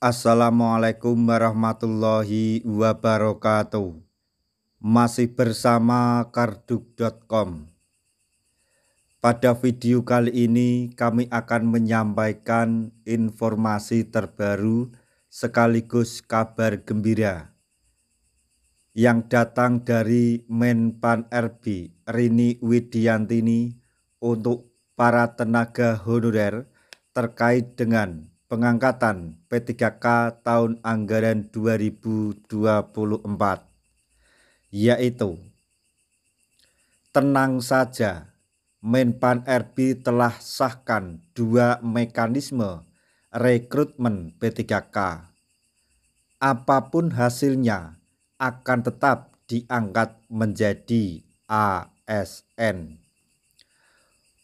Assalamualaikum warahmatullahi wabarakatuh. Masih bersama karduk.com. Pada video kali ini kami akan menyampaikan informasi terbaru sekaligus kabar gembira yang datang dari Menpan RB Rini Widiantini untuk para tenaga honorer terkait dengan pengangkatan P3K tahun anggaran 2024, yaitu tenang saja, Menpan RB telah sahkan 2 mekanisme rekrutmen P3K. Apapun hasilnya akan tetap diangkat menjadi ASN.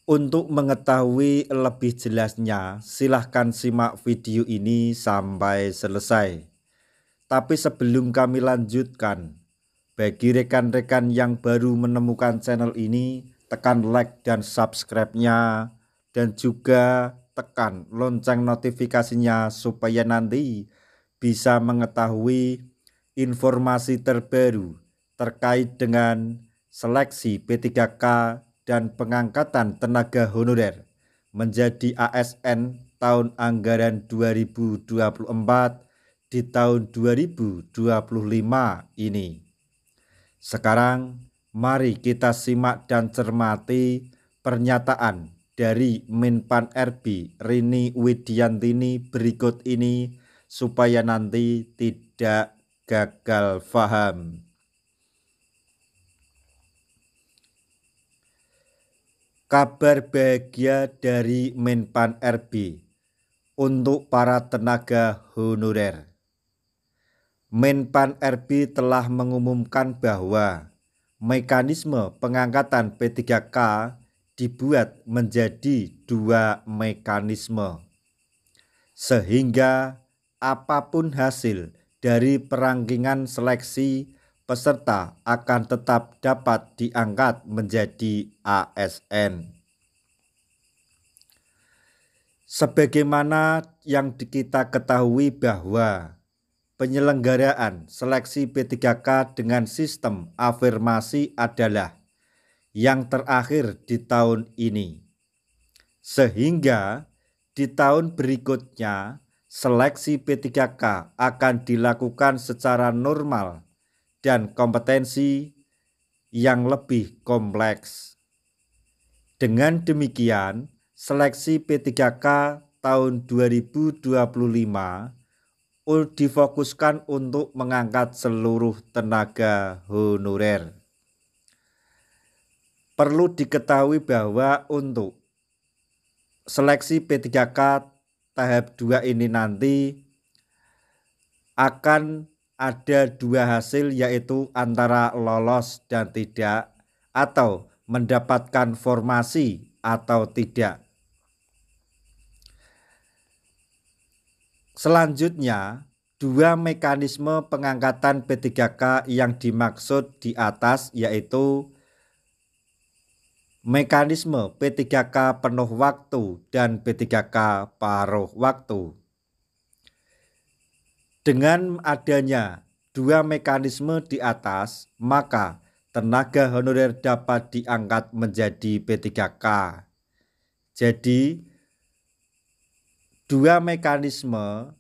Untuk mengetahui lebih jelasnya, silahkan simak video ini sampai selesai. Tapi sebelum kami lanjutkan, bagi rekan-rekan yang baru menemukan channel ini, tekan like dan subscribe-nya, dan juga tekan lonceng notifikasinya supaya nanti bisa mengetahui informasi terbaru terkait dengan seleksi P3K dan pengangkatan tenaga honorer menjadi ASN tahun anggaran 2024 di tahun 2025 ini. Sekarang mari kita simak dan cermati pernyataan dari Menpan RB Rini Widiantini berikut ini supaya nanti tidak gagal paham. Kabar bahagia dari Menpan RB untuk para tenaga honorer. Menpan RB telah mengumumkan bahwa mekanisme pengangkatan P3K dibuat menjadi 2 mekanisme, sehingga apapun hasil dari perangkingan seleksi, peserta akan tetap dapat diangkat menjadi ASN. Sebagaimana yang kita ketahui bahwa penyelenggaraan seleksi P3K dengan sistem afirmasi adalah yang terakhir di tahun ini, sehingga di tahun berikutnya seleksi P3K akan dilakukan secara normal dan kompetensi yang lebih kompleks. Dengan demikian, seleksi P3K tahun 2025 difokuskan untuk mengangkat seluruh tenaga honorer. Perlu diketahui bahwa untuk seleksi P3K tahap 2 ini nanti akan ada 2 hasil, yaitu antara lolos dan tidak, atau mendapatkan formasi atau tidak. Selanjutnya, 2 mekanisme pengangkatan P3K yang dimaksud di atas yaitu mekanisme P3K penuh waktu dan P3K paruh waktu. Dengan adanya 2 mekanisme di atas, maka tenaga honorer dapat diangkat menjadi P3K. Jadi 2 mekanisme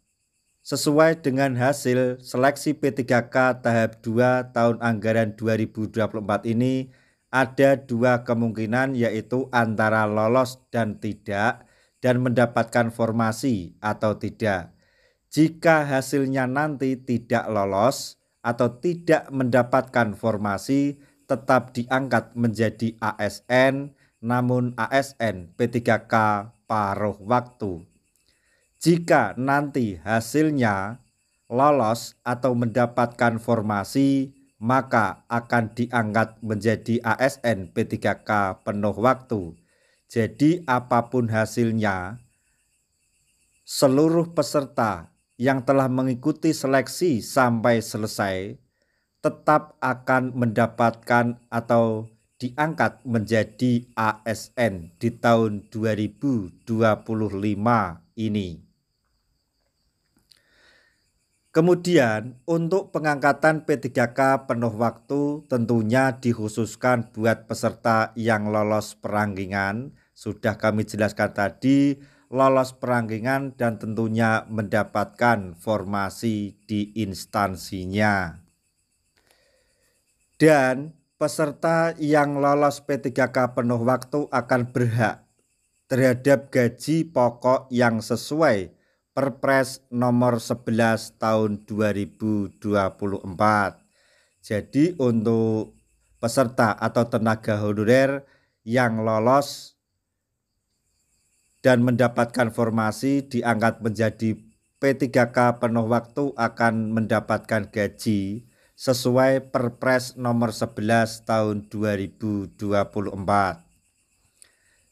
sesuai dengan hasil seleksi P3K tahap 2 tahun anggaran 2024 ini ada 2 kemungkinan, yaitu antara lolos dan tidak, dan mendapatkan formasi atau tidak. Jika hasilnya nanti tidak lolos atau tidak mendapatkan formasi, tetap diangkat menjadi ASN, namun ASN P3K paruh waktu. Jika nanti hasilnya lolos atau mendapatkan formasi, maka akan diangkat menjadi ASN P3K penuh waktu. Jadi apapun hasilnya, seluruh peserta yang telah mengikuti seleksi sampai selesai tetap akan mendapatkan atau diangkat menjadi ASN di tahun 2025 ini. Kemudian untuk pengangkatan P3K penuh waktu tentunya dikhususkan buat peserta yang lolos perangkingan. Sudah kami jelaskan tadi, lolos perangkingan dan tentunya mendapatkan formasi di instansinya. Dan peserta yang lolos P3K penuh waktu akan berhak terhadap gaji pokok yang sesuai Perpres nomor 11 tahun 2024. Jadi untuk peserta atau tenaga honorer yang lolos dan mendapatkan formasi diangkat menjadi P3K penuh waktu akan mendapatkan gaji sesuai Perpres nomor 11 tahun 2024.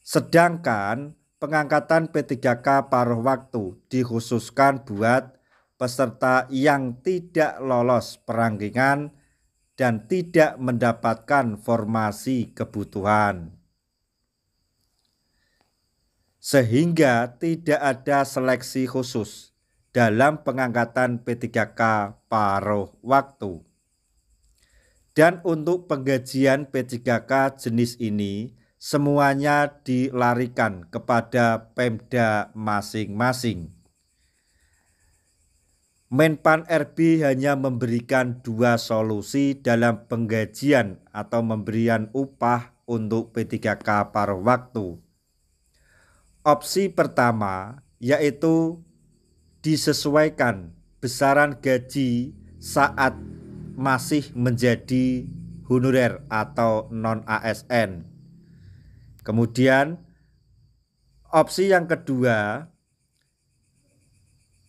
Sedangkan pengangkatan P3K paruh waktu dikhususkan buat peserta yang tidak lolos perangkingan dan tidak mendapatkan formasi kebutuhan. Sehingga tidak ada seleksi khusus dalam pengangkatan P3K paruh waktu. Dan untuk penggajian P3K jenis ini semuanya dilarikan kepada Pemda masing-masing. Menpan RB hanya memberikan 2 solusi dalam penggajian atau pemberian upah untuk P3K paruh waktu. Opsi pertama yaitu disesuaikan besaran gaji saat masih menjadi honorer atau non-ASN. Kemudian opsi yang kedua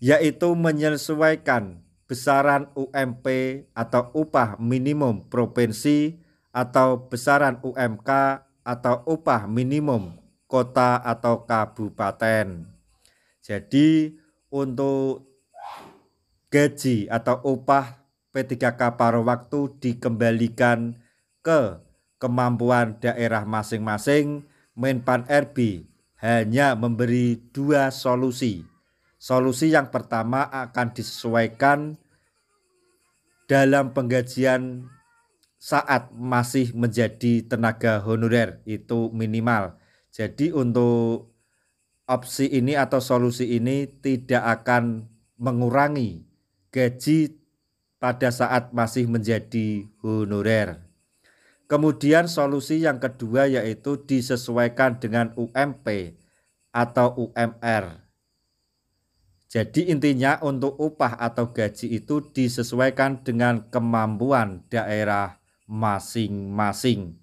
yaitu menyesuaikan besaran UMP atau upah minimum provinsi atau besaran UMK atau upah minimum kota atau kabupaten. Jadi untuk gaji atau upah P3K paruh waktu dikembalikan ke kemampuan daerah masing-masing. Menpan RB hanya memberi 2 solusi. Solusi yang pertama akan disesuaikan dalam penggajian saat masih menjadi tenaga honorer, itu minimal. Jadi untuk opsi ini atau solusi ini tidak akan mengurangi gaji pada saat masih menjadi honorer. Kemudian solusi yang kedua yaitu disesuaikan dengan UMP atau UMR. Jadi intinya untuk upah atau gaji itu disesuaikan dengan kemampuan daerah masing-masing.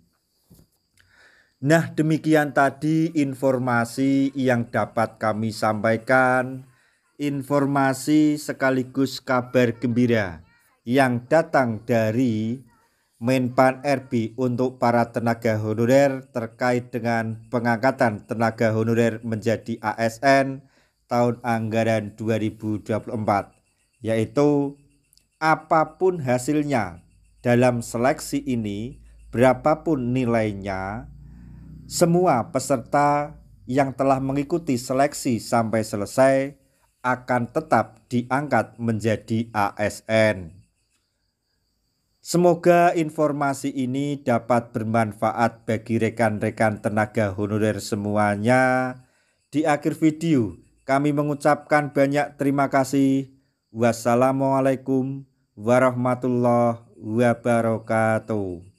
Nah, demikian tadi informasi yang dapat kami sampaikan. Informasi sekaligus kabar gembira yang datang dari Menpan RB untuk para tenaga honorer terkait dengan pengangkatan tenaga honorer menjadi ASN tahun anggaran 2024, yaitu apapun hasilnya dalam seleksi ini, berapapun nilainya, semua peserta yang telah mengikuti seleksi sampai selesai akan tetap diangkat menjadi ASN. Semoga informasi ini dapat bermanfaat bagi rekan-rekan tenaga honorer semuanya. Di akhir video kami mengucapkan banyak terima kasih. Wassalamualaikum warahmatullahi wabarakatuh.